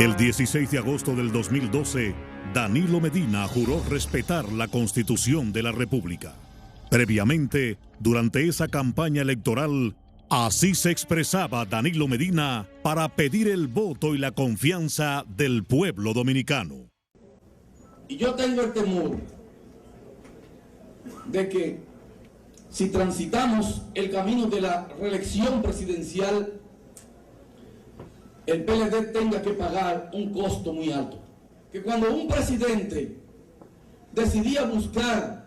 El 16 de agosto del 2012, Danilo Medina juró respetar la Constitución de la República. Previamente, durante esa campaña electoral, así se expresaba Danilo Medina para pedir el voto y la confianza del pueblo dominicano. Y yo tengo el temor de que si transitamos el camino de la reelección presidencial, el PLD tenga que pagar un costo muy alto. Que cuando un presidente decidía buscar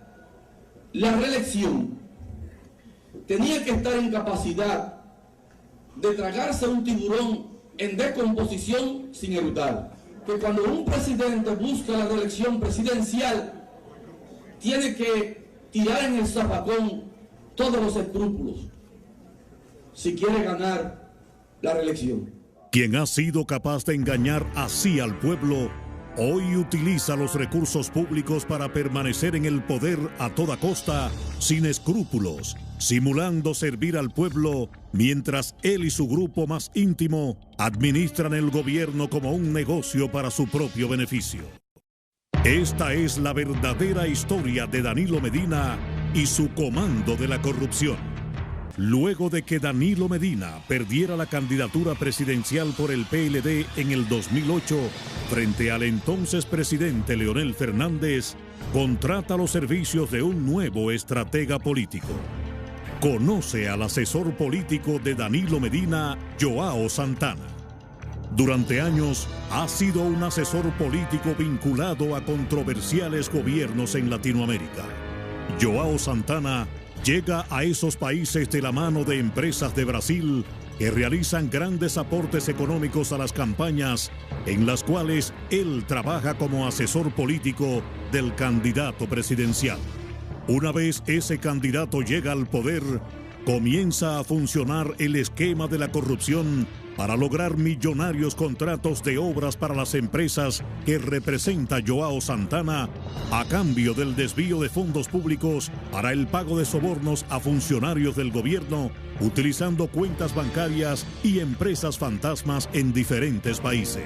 la reelección, tenía que estar en capacidad de tragarse un tiburón en descomposición sin eructar. Que cuando un presidente busca la reelección presidencial, tiene que tirar en el zafacón todos los escrúpulos si quiere ganar la reelección. Quien ha sido capaz de engañar así al pueblo, hoy utiliza los recursos públicos para permanecer en el poder a toda costa, sin escrúpulos, simulando servir al pueblo, mientras él y su grupo más íntimo administran el gobierno como un negocio para su propio beneficio. Esta es la verdadera historia de Danilo Medina y su comando de la corrupción. Luego de que Danilo Medina perdiera la candidatura presidencial por el PLD en el 2008, frente al entonces presidente Leonel Fernández, contrata los servicios de un nuevo estratega político. Conoce al asesor político de Danilo Medina, Joao Santana. Durante años ha sido un asesor político vinculado a controversiales gobiernos en Latinoamérica. Joao Santana llega a esos países de la mano de empresas de Brasil que realizan grandes aportes económicos a las campañas en las cuales él trabaja como asesor político del candidato presidencial. Una vez ese candidato llega al poder, comienza a funcionar el esquema de la corrupción para lograr millonarios contratos de obras para las empresas que representa Joao Santana a cambio del desvío de fondos públicos para el pago de sobornos a funcionarios del gobierno, utilizando cuentas bancarias y empresas fantasmas en diferentes países.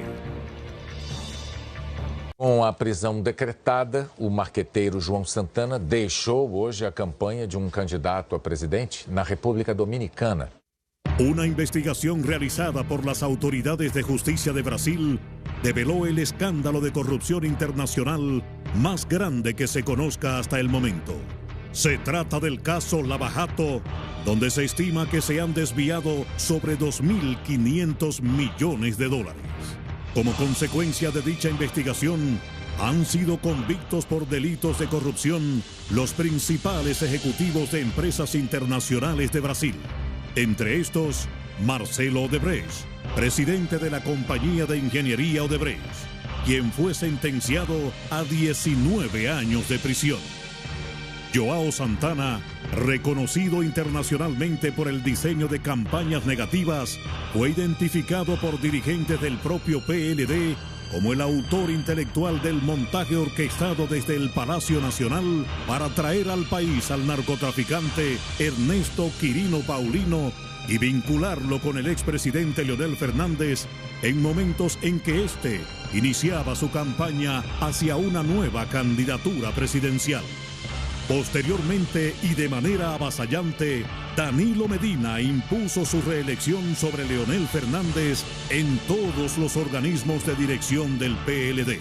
Com a prisão decretada, o marqueteiro João Santana deixou hoje a campanha de um candidato a presidente na República Dominicana. Una investigación realizada por las autoridades de justicia de Brasil develó el escándalo de corrupción internacional más grande que se conozca hasta el momento. Se trata del caso Lava Jato, donde se estima que se han desviado sobre 2.500 millones de dólares. Como consecuencia de dicha investigación, han sido convictos por delitos de corrupción los principales ejecutivos de empresas internacionales de Brasil. Entre estos, Marcelo Odebrecht, presidente de la compañía de ingeniería Odebrecht, quien fue sentenciado a 19 años de prisión. Joao Santana, reconocido internacionalmente por el diseño de campañas negativas, fue identificado por dirigentes del propio PLD como el autor intelectual del montaje orquestado desde el Palacio Nacional para traer al país al narcotraficante Ernesto Quirino Paulino y vincularlo con el expresidente Leonel Fernández en momentos en que éste iniciaba su campaña hacia una nueva candidatura presidencial. Posteriormente y de manera avasallante, Danilo Medina impuso su reelección sobre Leonel Fernández en todos los organismos de dirección del PLD.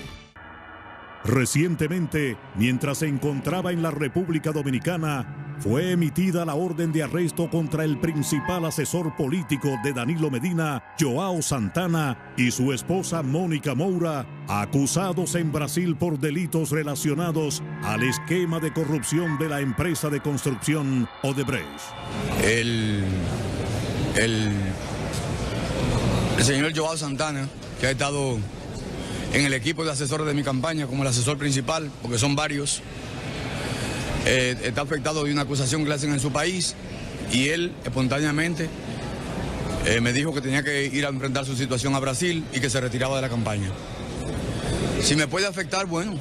Recientemente, mientras se encontraba en la República Dominicana, fue emitida la orden de arresto contra el principal asesor político de Danilo Medina, Joao Santana, y su esposa Mónica Moura, acusados en Brasil por delitos relacionados al esquema de corrupción de la empresa de construcción Odebrecht. El señor Joao Santana, que ha estado en el equipo de asesores de mi campaña como el asesor principal, porque son varios, está afectado de una acusación que le hacen en su país y él espontáneamente me dijo que tenía que ir a enfrentar su situación a Brasil y que se retiraba de la campaña. Si me puede afectar, bueno,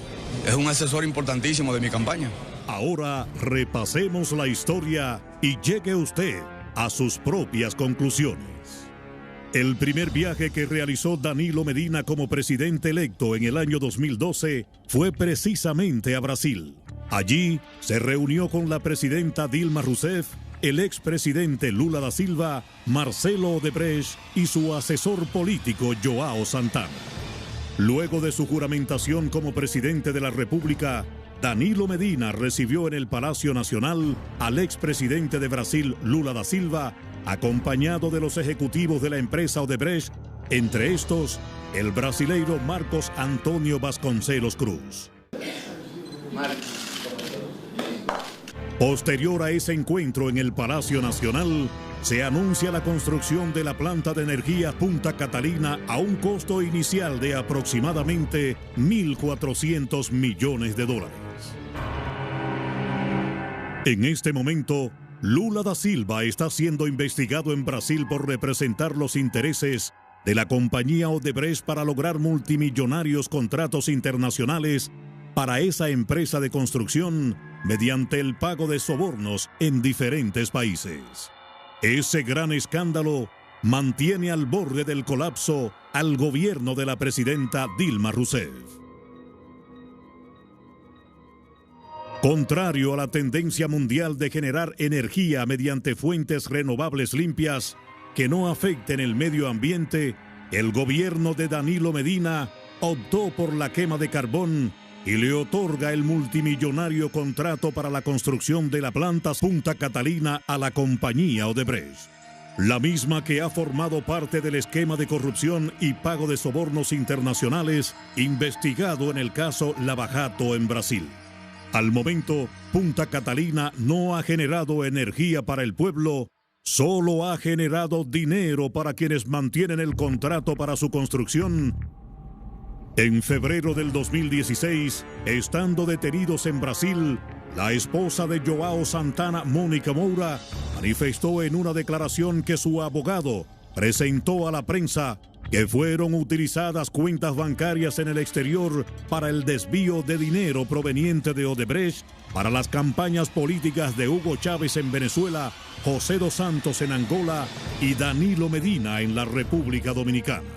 es un asesor importantísimo de mi campaña. Ahora repasemos la historia y llegue usted a sus propias conclusiones. El primer viaje que realizó Danilo Medina como presidente electo en el año 2012 fue precisamente a Brasil. Allí se reunió con la presidenta Dilma Rousseff, el expresidente Lula da Silva, Marcelo Odebrecht y su asesor político João Santana. Luego de su juramentación como presidente de la República, Danilo Medina recibió en el Palacio Nacional al expresidente de Brasil, Lula da Silva, acompañado de los ejecutivos de la empresa Odebrecht, entre estos, el brasileiro Marcos Antônio Vasconcelos Cruz. Posterior a ese encuentro en el Palacio Nacional, se anuncia la construcción de la planta de energía Punta Catalina a un costo inicial de aproximadamente $1.400 millones. En este momento, Lula da Silva está siendo investigado en Brasil por representar los intereses de la compañía Odebrecht para lograr multimillonarios contratos internacionales para esa empresa de construcción mediante el pago de sobornos en diferentes países. Ese gran escándalo mantiene al borde del colapso al gobierno de la presidenta Dilma Rousseff. Contrario a la tendencia mundial de generar energía mediante fuentes renovables limpias que no afecten el medio ambiente, el gobierno de Danilo Medina optó por la quema de carbón y le otorga el multimillonario contrato para la construcción de la planta Punta Catalina a la compañía Odebrecht, la misma que ha formado parte del esquema de corrupción y pago de sobornos internacionales investigado en el caso Lava Jato en Brasil. Al momento, Punta Catalina no ha generado energía para el pueblo, solo ha generado dinero para quienes mantienen el contrato para su construcción. En febrero del 2016, estando detenidos en Brasil, la esposa de João Santana, Mônica Moura, manifestó en una declaración que su abogado presentó a la prensa que fueron utilizadas cuentas bancarias en el exterior para el desvío de dinero proveniente de Odebrecht para las campañas políticas de Hugo Chávez en Venezuela, José dos Santos en Angola y Danilo Medina en la República Dominicana.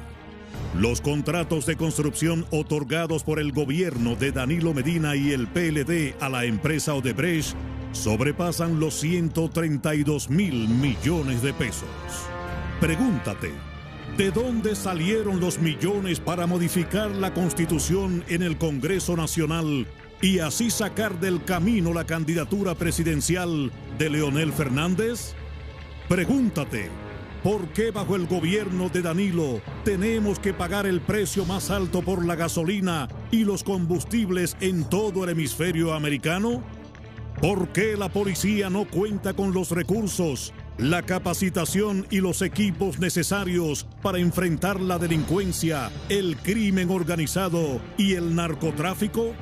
Los contratos de construcción otorgados por el gobierno de Danilo Medina y el PLD a la empresa Odebrecht sobrepasan los 132.000 millones de pesos. Pregúntate, ¿de dónde salieron los millones para modificar la Constitución en el Congreso Nacional y así sacar del camino la candidatura presidencial de Leonel Fernández? Pregúntate, ¿por qué bajo el gobierno de Danilo tenemos que pagar el precio más alto por la gasolina y los combustibles en todo el hemisferio americano? ¿Por qué la policía no cuenta con los recursos, la capacitación y los equipos necesarios para enfrentar la delincuencia, el crimen organizado y el narcotráfico?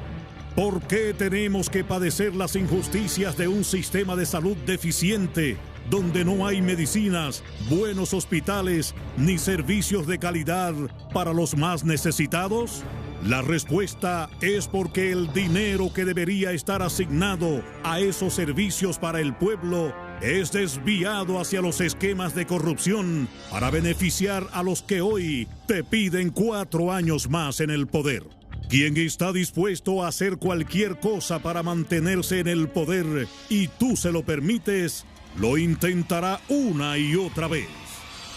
¿Por qué tenemos que padecer las injusticias de un sistema de salud deficiente, donde no hay medicinas, buenos hospitales ni servicios de calidad para los más necesitados? La respuesta es porque el dinero que debería estar asignado a esos servicios para el pueblo es desviado hacia los esquemas de corrupción para beneficiar a los que hoy te piden 4 años más en el poder. Quien está dispuesto a hacer cualquier cosa para mantenerse en el poder y tú se lo permites, lo intentará una y otra vez.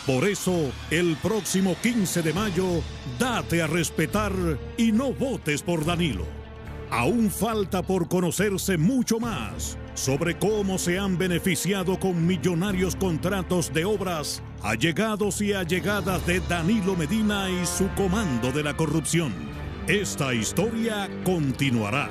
Por eso, el próximo 15 de mayo, date a respetar y no votes por Danilo. Aún falta por conocerse mucho más sobre cómo se han beneficiado con millonarios contratos de obras, allegados y allegadas de Danilo Medina y su comando de la corrupción. Esta historia continuará.